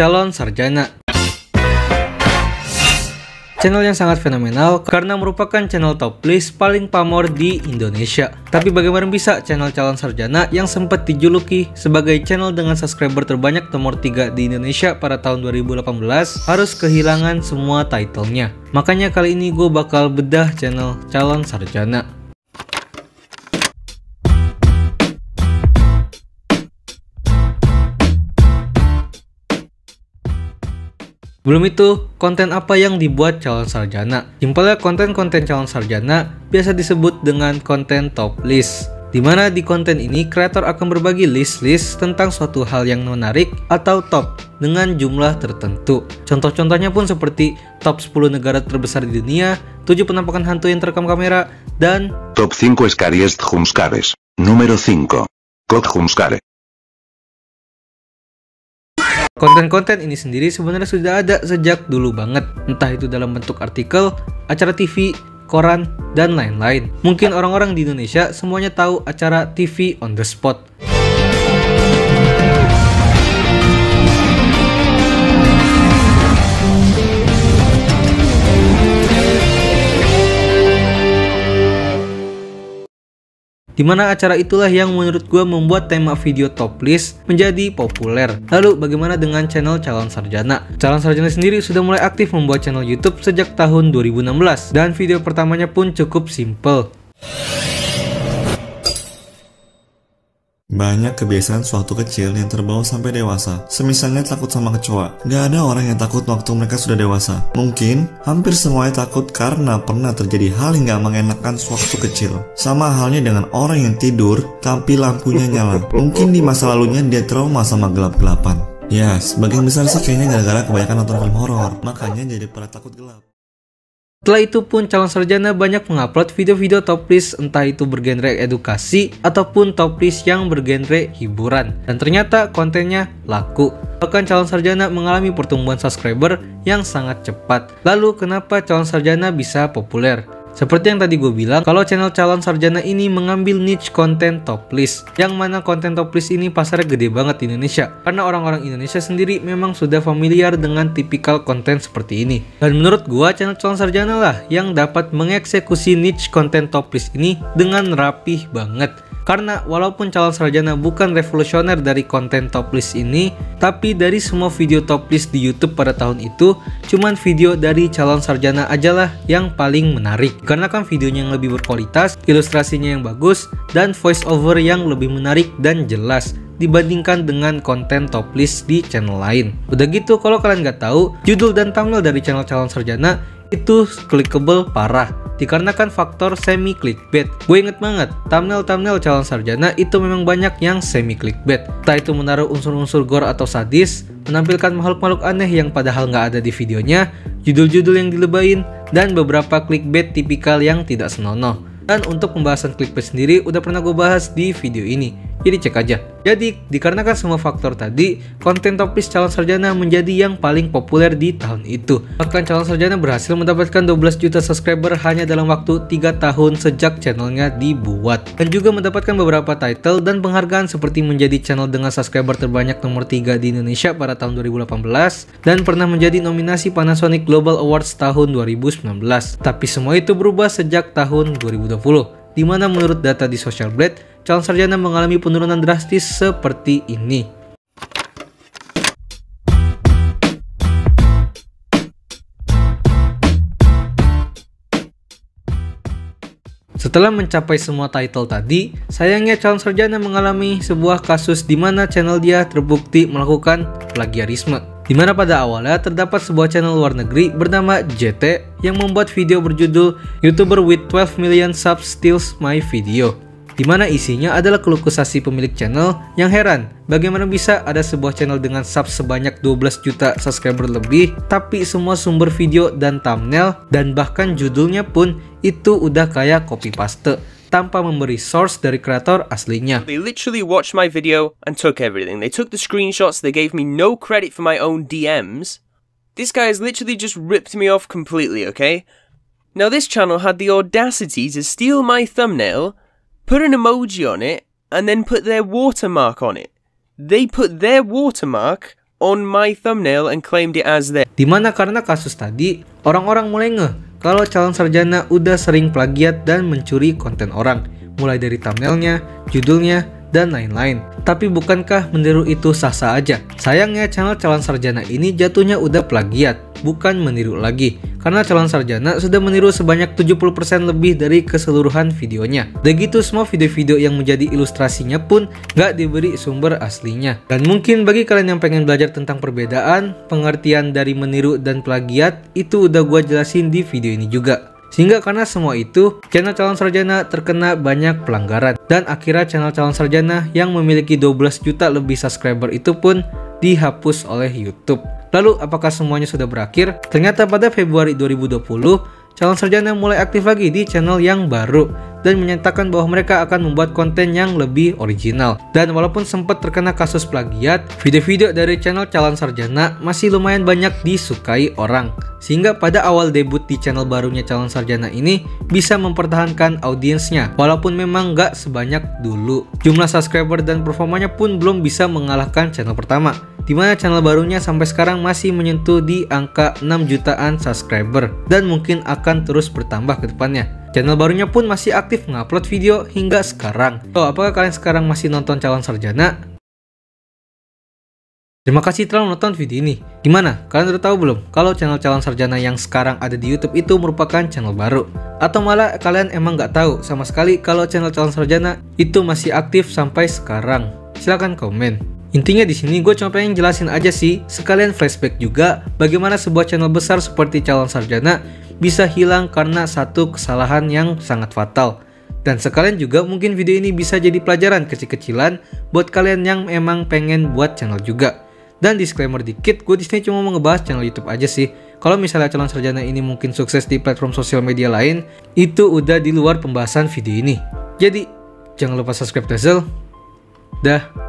Calon Sarjana. Channel yang sangat fenomenal karena merupakan channel top list paling pamor di Indonesia. Tapi bagaimana bisa channel Calon Sarjana yang sempat dijuluki sebagai channel dengan subscriber terbanyak nomor 3 di Indonesia pada tahun 2018 harus kehilangan semua titlenya? Makanya kali ini gue bakal bedah channel Calon Sarjana. Belum itu, konten apa yang dibuat calon sarjana? Simpelnya konten-konten calon sarjana biasa disebut dengan konten top list. Dimana di konten ini kreator akan berbagi list-list tentang suatu hal yang menarik atau top dengan jumlah tertentu. Contoh-contohnya pun seperti top 10 negara terbesar di dunia, 7 penampakan hantu yang terekam kamera, dan top 5 scariest jumpscares. Número 5. Code Jumpscare. Konten-konten ini sendiri sebenarnya sudah ada sejak dulu banget, entah itu dalam bentuk artikel, acara TV, koran, dan lain-lain. Mungkin orang-orang di Indonesia semuanya tahu acara TV on the spot. Dimana acara itulah yang menurut gue membuat tema video top list menjadi populer. Lalu bagaimana dengan channel Calon Sarjana? Calon Sarjana sendiri sudah mulai aktif membuat channel YouTube sejak tahun 2016 dan video pertamanya pun cukup simple. Banyak kebiasaan suatu kecil yang terbawa sampai dewasa. Semisalnya takut sama kecoa. Gak ada orang yang takut waktu mereka sudah dewasa. Mungkin hampir semuanya takut karena pernah terjadi hal yang gak mengenakan sewaktu kecil. Sama halnya dengan orang yang tidur tapi lampunya nyala. Mungkin di masa lalunya dia trauma sama gelap-gelapan. Ya, sebagian besar sih kayaknya gara-gara kebanyakan nonton film horor. Makanya jadi pada takut gelap. Setelah itu pun calon sarjana banyak mengupload video-video top list, entah itu bergenre edukasi ataupun top list yang bergenre hiburan. Dan ternyata kontennya laku. Bahkan calon sarjana mengalami pertumbuhan subscriber yang sangat cepat. Lalu kenapa calon sarjana bisa populer? Seperti yang tadi gue bilang, kalau channel Calon Sarjana ini mengambil niche konten top list, yang mana konten top list ini pasarnya gede banget di Indonesia, karena orang-orang Indonesia sendiri memang sudah familiar dengan tipikal konten seperti ini. Dan menurut gue, channel Calon Sarjana lah yang dapat mengeksekusi niche konten top list ini dengan rapih banget. Karena walaupun Calon Sarjana bukan revolusioner dari konten top list ini, tapi dari semua video top list di YouTube pada tahun itu, cuman video dari Calon Sarjana aja lah yang paling menarik. Karena kan videonya yang lebih berkualitas, ilustrasinya yang bagus, dan voice over yang lebih menarik dan jelas dibandingkan dengan konten top list di channel lain. Udah gitu, kalau kalian nggak tahu, judul dan thumbnail dari channel Calon Sarjana itu clickable parah dikarenakan faktor semi clickbait. Gue inget banget, thumbnail Calon Sarjana itu memang banyak yang semi clickbait. Entah itu menaruh unsur-unsur gore atau sadis, menampilkan makhluk-makhluk aneh yang padahal nggak ada di videonya, judul-judul yang dilebayin, dan beberapa clickbait tipikal yang tidak senonoh. Dan untuk pembahasan clickbait sendiri udah pernah gue bahas di video ini, jadi cek aja. Jadi dikarenakan semua faktor tadi, konten top list Calon Sarjana menjadi yang paling populer di tahun itu. Bahkan Calon Sarjana berhasil mendapatkan 12 juta subscriber hanya dalam waktu 3 tahun sejak channelnya dibuat. Dan juga mendapatkan beberapa title dan penghargaan seperti menjadi channel dengan subscriber terbanyak nomor 3 di Indonesia pada tahun 2018 dan pernah menjadi nominasi Panasonic Global Awards tahun 2019. Tapi semua itu berubah sejak tahun 2020. Di mana menurut data di Social Blade, Calon Sarjana mengalami penurunan drastis seperti ini. Setelah mencapai semua title tadi, sayangnya Calon Sarjana mengalami sebuah kasus di mana channel dia terbukti melakukan plagiarisme. Di mana pada awalnya terdapat sebuah channel luar negeri bernama JT yang membuat video berjudul YouTuber with 12 million subs steals my video. Di mana isinya adalah keluh kesah si pemilik channel yang heran bagaimana bisa ada sebuah channel dengan subs sebanyak 12 juta subscriber lebih, tapi semua sumber video dan thumbnail dan bahkan judulnya pun itu udah kayak copy paste tanpa memberi source dari kreator aslinya. They literally watched my video and took everything. They took the screenshots, they gave me no credit for my own DMs. This guy has literally just ripped me off completely, okay? Now this channel had the audacity to steal my thumbnail, put an emoji on it, and then put their watermark on it. They put their watermark on my thumbnail and claimed it as theirs. Dimana karena kasus tadi, orang-orang mulai ngeh kalau calon sarjana udah sering plagiat dan mencuri konten orang, mulai dari thumbnailnya, judulnya, dan lain-lain. Tapi bukankah meniru itu sah-sah aja? Sayangnya channel calon sarjana ini jatuhnya udah plagiat, bukan meniru lagi. Karena calon sarjana sudah meniru sebanyak 70% lebih dari keseluruhan videonya. Begitu semua video-video yang menjadi ilustrasinya pun nggak diberi sumber aslinya. Dan mungkin bagi kalian yang pengen belajar tentang perbedaan, pengertian dari meniru dan plagiat, itu udah gua jelasin di video ini juga. Sehingga karena semua itu, channel calon sarjana terkena banyak pelanggaran. Dan akhirnya channel calon sarjana yang memiliki 12 juta lebih subscriber itu pun dihapus oleh YouTube. Lalu apakah semuanya sudah berakhir? Ternyata pada Februari 2020, calon sarjana mulai aktif lagi di channel yang baru dan menyatakan bahwa mereka akan membuat konten yang lebih original. Dan walaupun sempat terkena kasus plagiat, video-video dari channel calon sarjana masih lumayan banyak disukai orang. Sehingga pada awal debut di channel barunya calon sarjana ini bisa mempertahankan audiensnya, walaupun memang nggak sebanyak dulu. Jumlah subscriber dan performanya pun belum bisa mengalahkan channel pertama, dimana channel barunya sampai sekarang masih menyentuh di angka 6 jutaan subscriber dan mungkin akan terus bertambah ke depannya. Channel barunya pun masih aktif mengupload video hingga sekarang. So, apakah kalian sekarang masih nonton calon sarjana? Terima kasih telah menonton video ini. Gimana? Kalian udah tahu belum kalau channel calon sarjana yang sekarang ada di YouTube itu merupakan channel baru? Atau malah kalian emang nggak tahu sama sekali kalau channel calon sarjana itu masih aktif sampai sekarang? Silahkan komen. Intinya di sini gue cuma pengen jelasin aja sih, sekalian flashback juga bagaimana sebuah channel besar seperti calon sarjana bisa hilang karena satu kesalahan yang sangat fatal. Dan sekalian juga mungkin video ini bisa jadi pelajaran kecil-kecilan buat kalian yang emang pengen buat channel juga. Dan disclaimer dikit, gue di sini cuma mau ngebahas channel YouTube aja sih. Kalau misalnya calon sarjana ini mungkin sukses di platform sosial media lain, itu udah di luar pembahasan video ini. Jadi jangan lupa subscribe Dazzle. Dah.